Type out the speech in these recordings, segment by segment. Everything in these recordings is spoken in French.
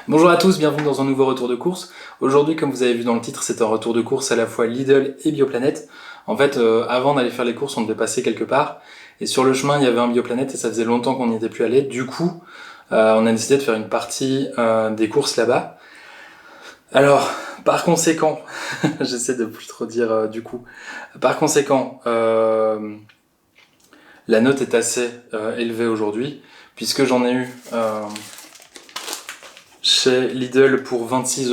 Bonjour à tous, bienvenue dans un nouveau retour de course. Aujourd'hui, comme vous avez vu dans le titre, c'est un retour de course à la fois Lidl et Bioplanète. En fait, avant d'aller faire les courses, on devait passer quelque part. Et sur le chemin, il y avait un Bioplanète et ça faisait longtemps qu'on n'y était plus allé. Du coup, on a décidé de faire une partie des courses là-bas. Alors, par conséquent, j'essaie de plus trop dire du coup. Par conséquent, la note est assez élevée aujourd'hui, puisque j'en ai eu chez Lidl pour 26,22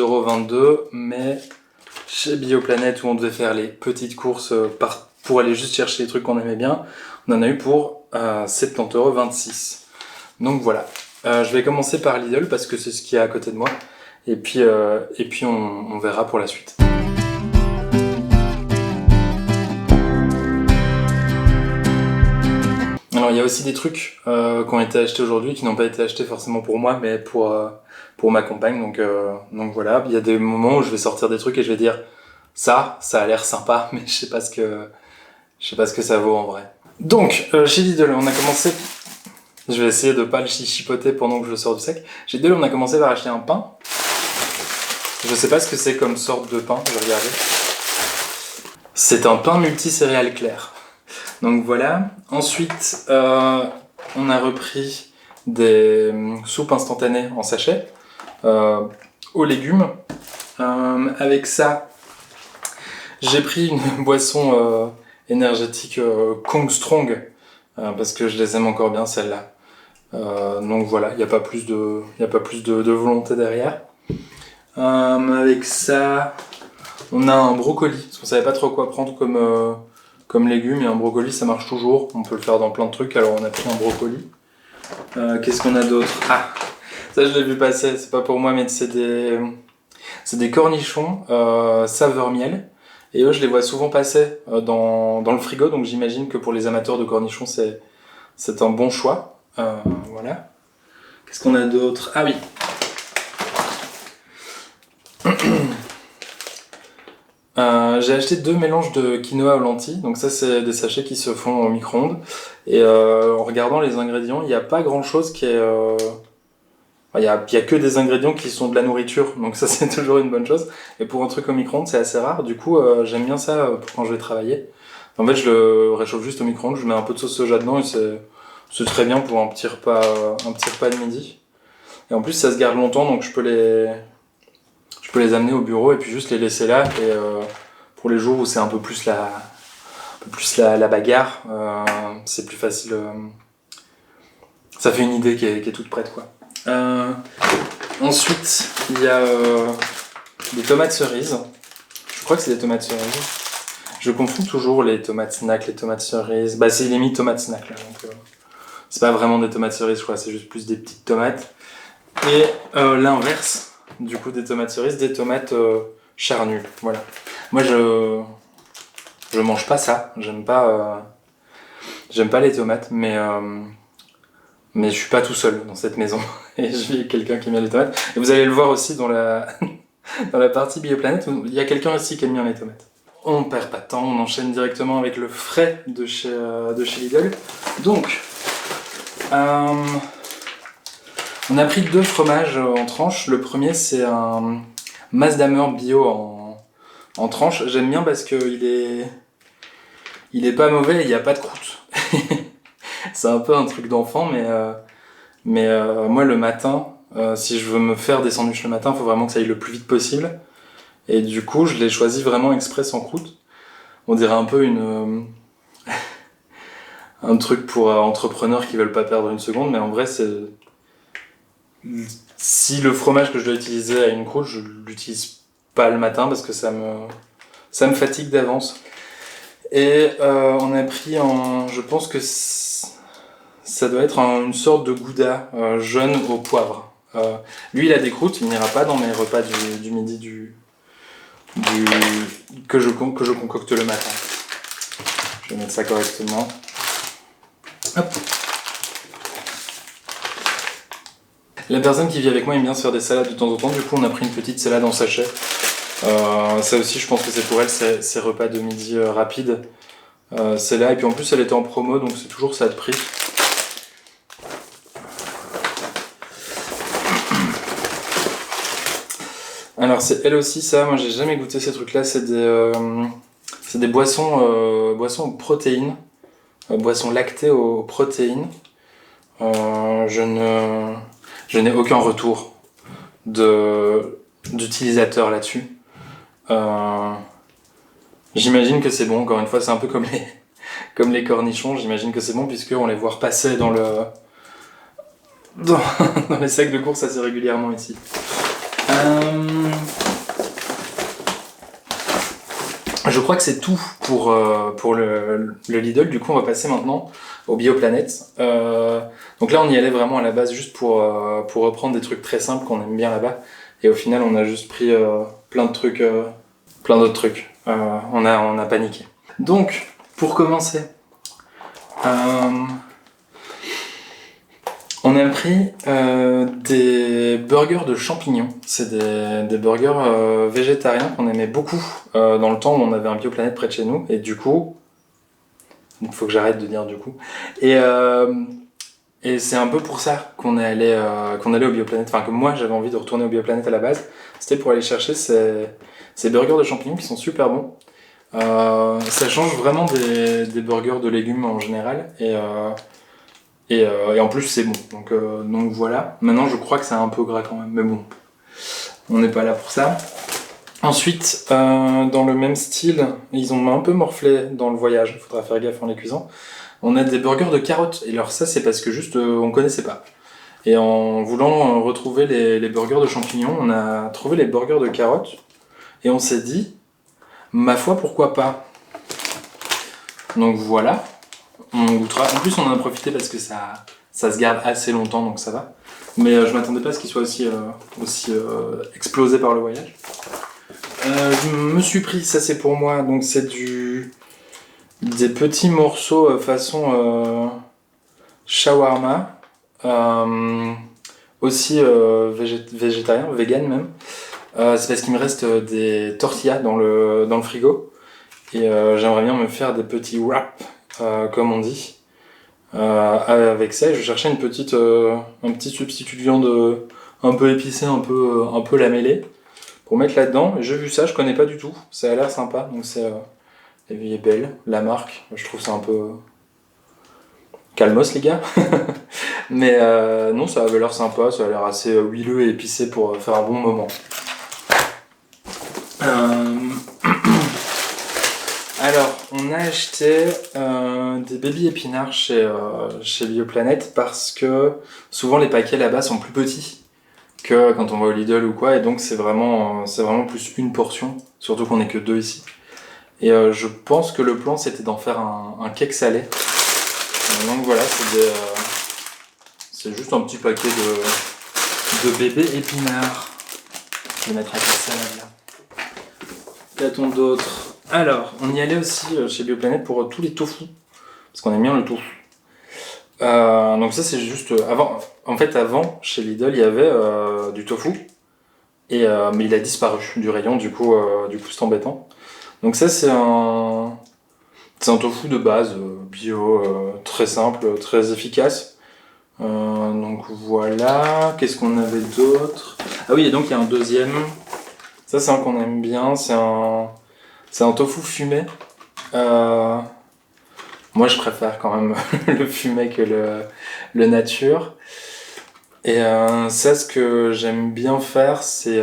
€, mais chez Bioplanète où on devait faire les petites courses pour aller juste chercher les trucs qu'on aimait bien, on en a eu pour 70,26 €. Donc voilà, je vais commencer par Lidl parce que c'est ce qui est à côté de moi, et puis on verra pour la suite. Alors il y a aussi des trucs qui ont été achetés aujourd'hui, qui n'ont pas été achetés forcément pour moi, mais pour ma compagne. Donc voilà, il y a des moments où je vais sortir des trucs et je vais dire ça a l'air sympa, mais je sais pas ce que ça vaut en vrai. Donc chez Lidl, on a commencé. Je vais essayer de pas le chipoter pendant que je le sors du sac. Chez Lidl, on a commencé par acheter un pain. Je sais pas ce que c'est comme sorte de pain, je vais regarder. C'est un pain multicéréales clair. Donc voilà. Ensuite, on a repris des soupes instantanées en sachet aux légumes. Avec ça, j'ai pris une boisson énergétique Kong Strong parce que je les aime encore bien celles-là. Donc voilà, il n'y a pas plus de volonté derrière. Avec ça, on a un brocoli parce qu'on savait pas trop quoi prendre comme légumes, et un brocoli ça marche toujours, on peut le faire dans plein de trucs, alors on a pris un brocoli. Qu'est-ce qu'on a d'autre? Ah, ça je l'ai vu passer, c'est pas pour moi, mais c'est des cornichons saveur miel, et eux je les vois souvent passer dans le frigo, donc j'imagine que pour les amateurs de cornichons c'est un bon choix. Voilà. Qu'est-ce qu'on a d'autre? Ah oui. J'ai acheté 2 mélanges de quinoa aux lentilles, donc ça c'est des sachets qui se font au micro-ondes, et en regardant les ingrédients, il n'y a pas grand chose qui est... Il y a que des ingrédients qui sont de la nourriture, donc ça c'est toujours une bonne chose, et pour un truc au micro-ondes c'est assez rare, du coup j'aime bien ça pour quand je vais travailler. En fait je le réchauffe juste au micro-ondes, je mets un peu de sauce soja dedans et c'est très bien pour un petit repas de midi. Et en plus ça se garde longtemps, donc je peux les amener au bureau et puis juste les laisser là, et pour les jours où c'est un peu plus la bagarre, c'est plus facile. Ça fait une idée qui est toute prête, quoi. Ensuite, il y a des tomates cerises. Je crois que c'est des tomates cerises. Je confonds toujours les tomates snack, les tomates cerises. Bah, c'est limite tomates snack là, donc c'est pas vraiment des tomates cerises, je crois, c'est juste plus des petites tomates. Et l'inverse, du coup, des tomates cerises, des tomates charnues. Voilà. Moi, je mange pas ça. J'aime pas les tomates, mais je suis pas tout seul dans cette maison. Et je vis avec quelqu'un qui aime bien les tomates. Et vous allez le voir aussi dans la partie Bioplanète, où il y a quelqu'un ici qui aime bien les tomates. On perd pas de temps, on enchaîne directement avec le frais de chez Lidl. Donc, on a pris 2 fromages en tranches. Le premier, c'est un Masdamer bio en tranches. J'aime bien parce qu'il est pas mauvais et il n'y a pas de croûte. C'est un peu un truc d'enfant, mais moi le matin, si je veux me faire des sandwichs le matin, il faut vraiment que ça aille le plus vite possible. Et du coup, je l'ai choisi vraiment exprès sans croûte. On dirait un peu un truc pour entrepreneurs qui veulent pas perdre une seconde, mais en vrai, si le fromage que je dois utiliser a une croûte, je l'utilise pas le matin parce que ça me fatigue d'avance. Et on a pris je pense que ça doit être une sorte de gouda jaune au poivre. Lui, il a des croûtes, il n'ira pas dans mes repas du midi que je concocte le matin. Je vais mettre ça correctement. Hop. La personne qui vit avec moi aime bien se faire des salades de temps en temps, du coup on a pris une petite salade en sachet. Ça aussi je pense que c'est pour elle, ces repas de midi rapides. C'est là, et puis en plus elle était en promo, donc c'est toujours ça de prix. Alors c'est elle aussi ça, moi j'ai jamais goûté ces trucs-là, c'est des boissons, boissons aux protéines, boissons lactées aux protéines. Euh, je ne, je n'ai aucun retour d'utilisateur là-dessus. Euh, J'imagine que c'est bon, encore une fois c'est un peu comme les cornichons, j'imagine que c'est bon puisqu'on les voit repasser dans, dans les sacs de course assez régulièrement ici. Je crois que c'est tout pour le Lidl. Du coup, on va passer maintenant au Bioplanète. Donc là, on y allait vraiment à la base juste pour reprendre des trucs très simples qu'on aime bien là-bas. Et au final, on a juste pris plein de trucs, plein d'autres trucs. On a paniqué. Donc, pour commencer, on a pris des burgers de champignons. C'est des burgers végétariens qu'on aimait beaucoup dans le temps où on avait un Bioplanète près de chez nous. Et du coup, il faut que j'arrête de dire du coup. Et c'est un peu pour ça qu'on est allé au Bioplanète. Enfin, que moi j'avais envie de retourner au Bioplanète à la base. C'était pour aller chercher ces burgers de champignons qui sont super bons. Ça change vraiment des burgers de légumes en général. Et en plus c'est bon, donc voilà. Maintenant je crois que c'est un peu gras quand même, mais bon, on n'est pas là pour ça. Ensuite, dans le même style, ils ont un peu morflé dans le voyage, il faudra faire gaffe en les cuisant. On a des burgers de carottes, et alors ça c'est parce que juste on connaissait pas. Et en voulant retrouver les burgers de champignons, on a trouvé les burgers de carottes, et on s'est dit, ma foi pourquoi pas. Donc voilà. On goûtera. En plus, on en a profité parce que ça se garde assez longtemps, donc ça va. Mais je m'attendais pas à ce qu'il soit aussi explosé par le voyage. Je me suis pris, ça c'est pour moi, donc c'est des petits morceaux façon shawarma, aussi végétarien, vegan même. C'est parce qu'il me reste des tortillas dans le frigo et j'aimerais bien me faire des petits wraps. Comme on dit, avec ça, et je cherchais un petit substitut de viande un peu épicé, un peu lamellé, pour mettre là-dedans. Et j'ai vu ça, je connais pas du tout, ça a l'air sympa, donc c'est la vie est belle, la marque, je trouve ça un peu calmos les gars, mais non, ça avait l'air sympa, ça a l'air assez huileux et épicé pour faire un bon moment. Alors, on a acheté des baby épinards chez Bioplanète parce que souvent les paquets là-bas sont plus petits que quand on va au Lidl ou quoi, et donc c'est vraiment plus une portion, surtout qu'on est que deux ici. Et je pense que le plan c'était d'en faire un cake salé. Donc voilà, c'est juste un petit paquet de bébé épinards. Je vais mettre un salade là. Qu'a-t-on d'autre ? Alors, on y allait aussi chez Bioplanète pour tous les tofu, parce qu'on aime bien le tofu. Donc ça c'est juste avant. En fait avant chez Lidl il y avait du tofu mais il a disparu du rayon du coup c'est embêtant. Donc ça c'est un tofu de base bio très simple très efficace. Donc voilà. Qu'est-ce qu'on avait d'autre ? Ah oui et donc il y a un deuxième. Ça c'est un qu'on aime bien. C'est un tofu fumé. Moi, je préfère quand même le fumé que le nature. Et ça, ce que j'aime bien faire, c'est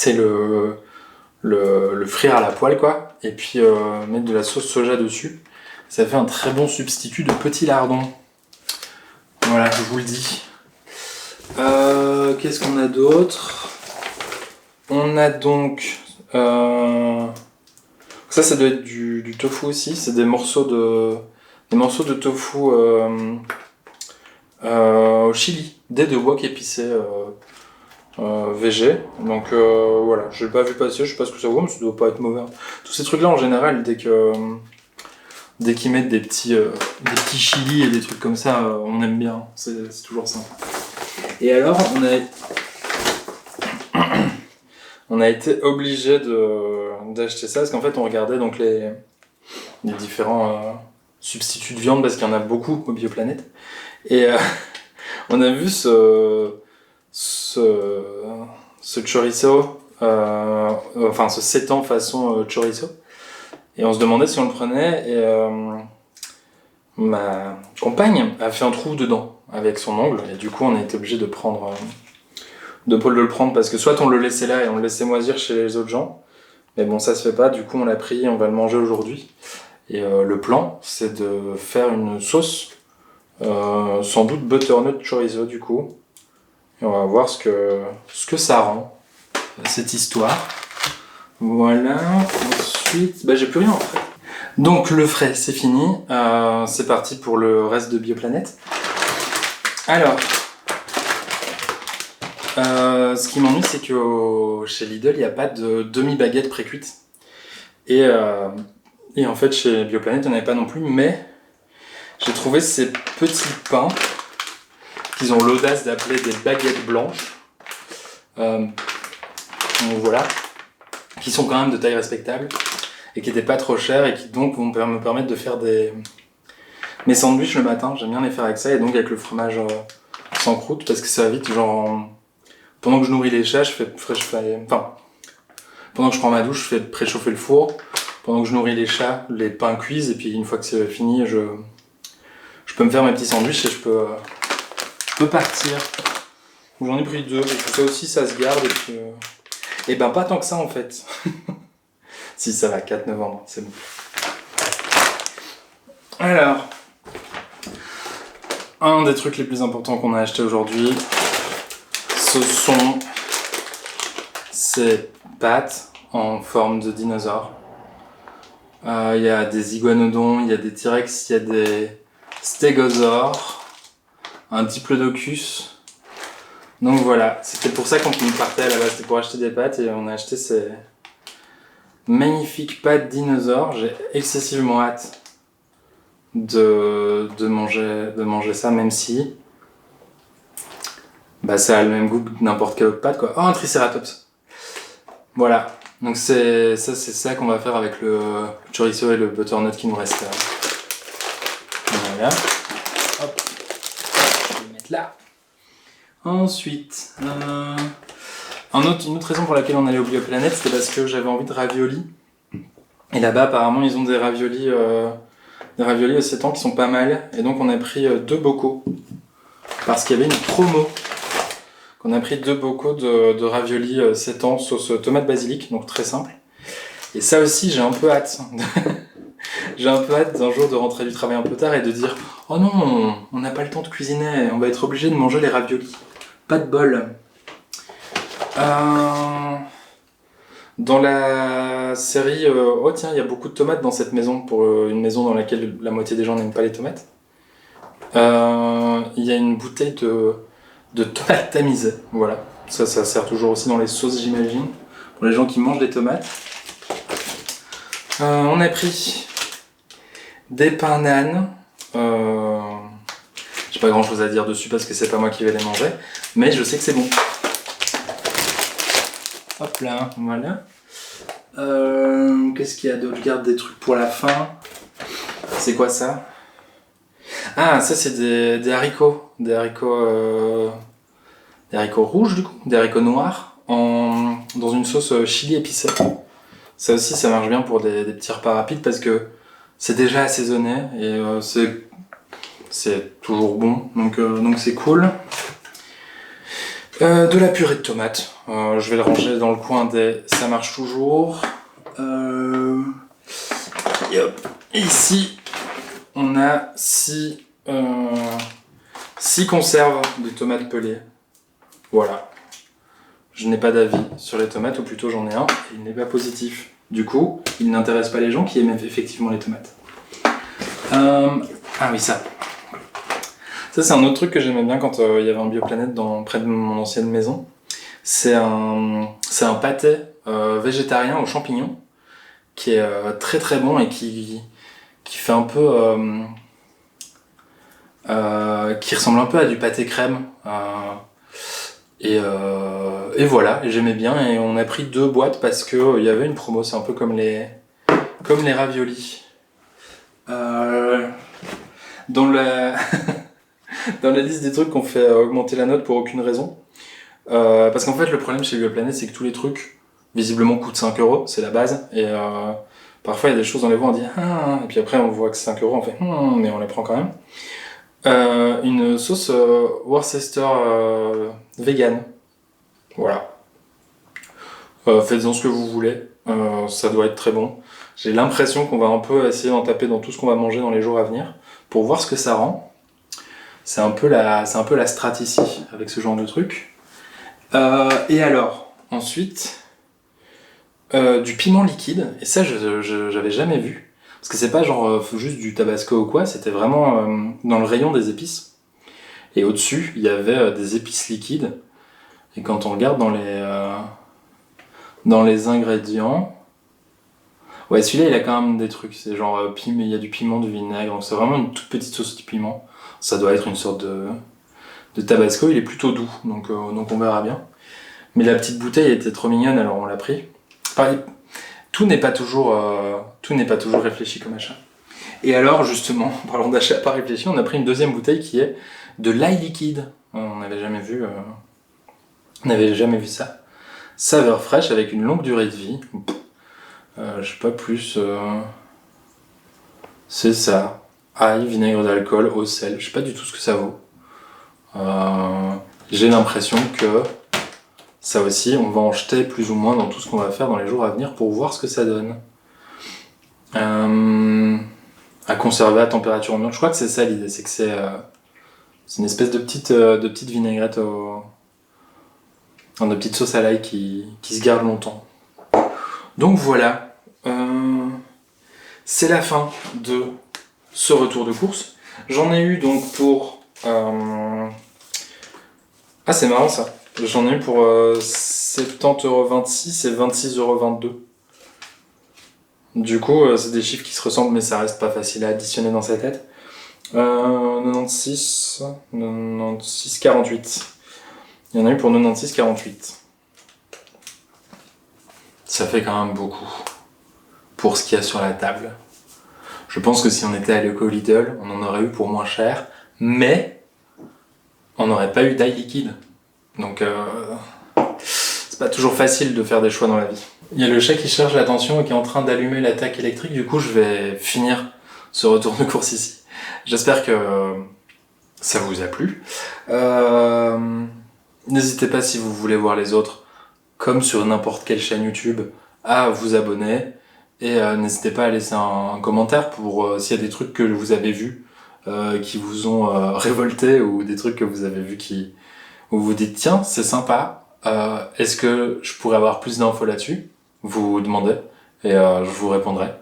le frire à la poêle, quoi. Et puis mettre de la sauce soja dessus. Ça fait un très bon substitut de petits lardons. Voilà, je vous le dis. Qu'est-ce qu'on a d'autre ? On a donc... Ça doit être du tofu aussi. C'est des morceaux de tofu au chili, de wok épicé végé. Donc voilà, je l'ai pas vu passer, je sais pas ce que ça vaut, mais ça doit pas être mauvais. Tous ces trucs là en général, dès qu'ils mettent des petits chilis et des trucs comme ça, on aime bien, c'est toujours sympa. Et alors on a été obligé d'acheter ça parce qu'en fait on regardait donc les différents substituts de viande parce qu'il y en a beaucoup au Bioplanète. Et on a vu ce chorizo, enfin ce sétan façon chorizo. Et on se demandait si on le prenait, et ma compagne a fait un trou dedans avec son ongle, et du coup on a été obligé de le prendre, parce que soit on le laissait là et on le laissait moisir chez les autres gens, mais bon ça se fait pas, du coup on l'a pris et on va le manger aujourd'hui. Et le plan c'est de faire une sauce, sans doute butternut chorizo du coup, et on va voir ce que ça rend, cette histoire. Voilà, ensuite, j'ai plus rien en fait. Donc le frais c'est fini, c'est parti pour le reste de Bioplanète. Alors, ce qui m'ennuie c'est que chez Lidl il n'y a pas de demi-baguette pré-cuite. Et en fait chez Bioplanète il n'y en avait pas non plus, mais j'ai trouvé ces petits pains qu'ils ont l'audace d'appeler des baguettes blanches. Donc voilà, qui sont quand même de taille respectable et qui n'étaient pas trop chers et qui donc vont me permettre de faire mes sandwichs le matin. J'aime bien les faire avec ça, et donc avec le fromage sans croûte, parce que ça va vite. Genre pendant que je nourris les chats, pendant que je prends ma douche, je fais préchauffer le four. Pendant que je nourris les chats, les pains cuisent, et puis une fois que c'est fini, je peux me faire mes petits sandwichs et je peux partir. Donc j'en ai pris 2, parce que ça aussi ça se garde, et puis et ben pas tant que ça en fait. Si ça va, 4 novembre, c'est bon. Alors, un des trucs les plus importants qu'on a acheté aujourd'hui, ce sont ces pâtes en forme de dinosaure. Il y a des iguanodons, il y a des T-Rex, il y a des stégosaures, un diplodocus. Donc voilà, c'était pour ça qu'on partait à la base, c'était pour acheter des pâtes, et on a acheté ces magnifiques pâtes dinosaures. J'ai excessivement hâte de manger ça, même si ça a le même goût que n'importe quelle autre pâte quoi. Oh, un tricératops. Voilà, donc c'est ça qu'on va faire avec le chorizo et le butternut qui nous reste là. Voilà, hop, je vais le mettre là. Ensuite, une autre raison pour laquelle on allait au Bioplanète, c'était parce que j'avais envie de raviolis. Et là-bas, apparemment, ils ont des raviolis au sétan qui sont pas mal. Et donc, on a pris 2 bocaux. Parce qu'il y avait une promo. On a pris 2 bocaux de raviolis sétan sauce tomate basilic, donc très simple. Et ça aussi, j'ai un peu hâte. J'ai un peu hâte d'un jour de rentrer du travail un peu tard et de dire « Oh non, on n'a pas le temps de cuisiner, on va être obligé de manger les raviolis. » Pas de bol. Dans la série oh tiens, il y a beaucoup de tomates dans cette maison, pour une maison dans laquelle la moitié des gens n'aiment pas les tomates. Il y a une bouteille de tomates tamisées. Voilà. Ça sert toujours aussi dans les sauces, j'imagine, pour les gens qui mangent des tomates. On a pris des pains nan. J'ai pas grand chose à dire dessus parce que c'est pas moi qui vais les manger, mais je sais que c'est bon. Hop là, voilà. Qu'est-ce qu'il y a d'autre? Je garde des trucs pour la fin. C'est quoi ça? Ah, ça c'est des haricots. Des haricots rouges du coup, des haricots noirs, dans une sauce chili épicée. Ça aussi, ça marche bien pour des petits repas rapides parce que c'est déjà assaisonné et c'est toujours bon, donc c'est cool. De la purée de tomates, je vais le ranger dans le coin des ça marche toujours. Et hop, ici on a 6 conserves de tomates pelées. Voilà. Je n'ai pas d'avis sur les tomates, ou plutôt j'en ai un, et il n'est pas positif. Du coup, il n'intéresse pas les gens qui aiment effectivement les tomates. Ah oui, ça. Ça, c'est un autre truc que j'aimais bien quand il y avait un Bioplanète près de mon ancienne maison. C'est un pâté végétarien aux champignons qui est très très bon et qui fait un peu... qui ressemble un peu à du pâté crème. Et voilà, et j'aimais bien, et on a pris 2 boîtes parce que il y avait une promo. C'est un peu comme les raviolis. Dans la dans la liste des trucs qu'on fait augmenter la note pour aucune raison, Parce qu'en fait, le problème chez Planète, c'est que tous les trucs, visiblement, coûtent 5 euros, c'est la base. Et parfois, il y a des choses dans les voies, on dit ah, et puis après, on voit que c'est 5 euros, on fait mais on les prend quand même. Une sauce Worcester vegan. Voilà. Faites-en ce que vous voulez, ça doit être très bon. J'ai l'impression qu'on va un peu essayer d'en taper dans tout ce qu'on va manger dans les jours à venir pour voir ce que ça rend. C'est un peu la strat ici avec ce genre de truc. Et alors, ensuite, du piment liquide. Et ça, j'avais jamais vu. Parce que c'est pas genre juste du tabasco ou quoi, c'était vraiment dans le rayon des épices. Et au-dessus, il y avait des épices liquides. Et quand on regarde dans les ingrédients... Ouais, celui-là, il a quand même des trucs. C'est genre, il y a du piment, du vinaigre. Donc c'est vraiment une toute petite sauce de piment. Ça doit être une sorte de tabasco. Il est plutôt doux, donc on verra bien. Mais la petite bouteille était trop mignonne, alors on l'a pris. Pareil, tout n'est pas toujours réfléchi comme achat. Et alors, justement, en parlant d'achat pas réfléchi, on a pris une deuxième bouteille qui est de l'ail liquide. On n'avait jamais vu ça. Saveur fraîche avec une longue durée de vie. Je sais pas plus. C'est ça. Ail, vinaigre d'alcool, eau, sel. Je sais pas du tout ce que ça vaut. J'ai l'impression que ça aussi, on va en jeter plus ou moins dans tout ce qu'on va faire dans les jours à venir pour voir ce que ça donne. À conserver à température ambiante. Je crois que c'est ça l'idée, c'est que c'est une espèce de petite vinaigrette de petite sauce à l'ail qui se garde longtemps. Donc voilà, c'est la fin de ce retour de course. J'en ai eu donc pour... Ah, c'est marrant ça. J'en ai eu pour 70,26€ et 26,22€. Du coup, c'est des chiffres qui se ressemblent, mais ça reste pas facile à additionner dans sa tête. 96,48. Il y en a eu pour 96,48. Ça fait quand même beaucoup pour ce qu'il y a sur la table. Je pense que si on était allé au Lidl, on en aurait eu pour moins cher, mais on n'aurait pas eu d'ail liquide. Donc c'est pas toujours facile de faire des choix dans la vie. Il y a le chat qui cherche l'attention et qui est en train d'allumer l'attaque électrique, du coup je vais finir ce retour de course ici. J'espère que ça vous a plu. N'hésitez pas, si vous voulez voir les autres, comme sur n'importe quelle chaîne YouTube, à vous abonner. Et n'hésitez pas à laisser un commentaire pour s'il y a des trucs que vous avez vus qui vous ont révolté, ou des trucs que vous avez vus où vous dites tiens, c'est sympa, est-ce que je pourrais avoir plus d'infos là-dessus? Vous demandez et je vous répondrai.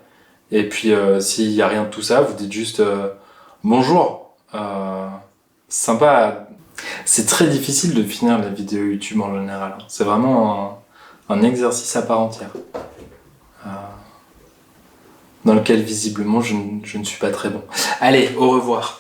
Et puis s'il n'y a rien de tout ça, vous dites juste bonjour, sympa. C'est très difficile de finir la vidéo YouTube en général. C'est vraiment un exercice à part entière. Dans lequel visiblement je ne suis pas très bon. Allez, au revoir.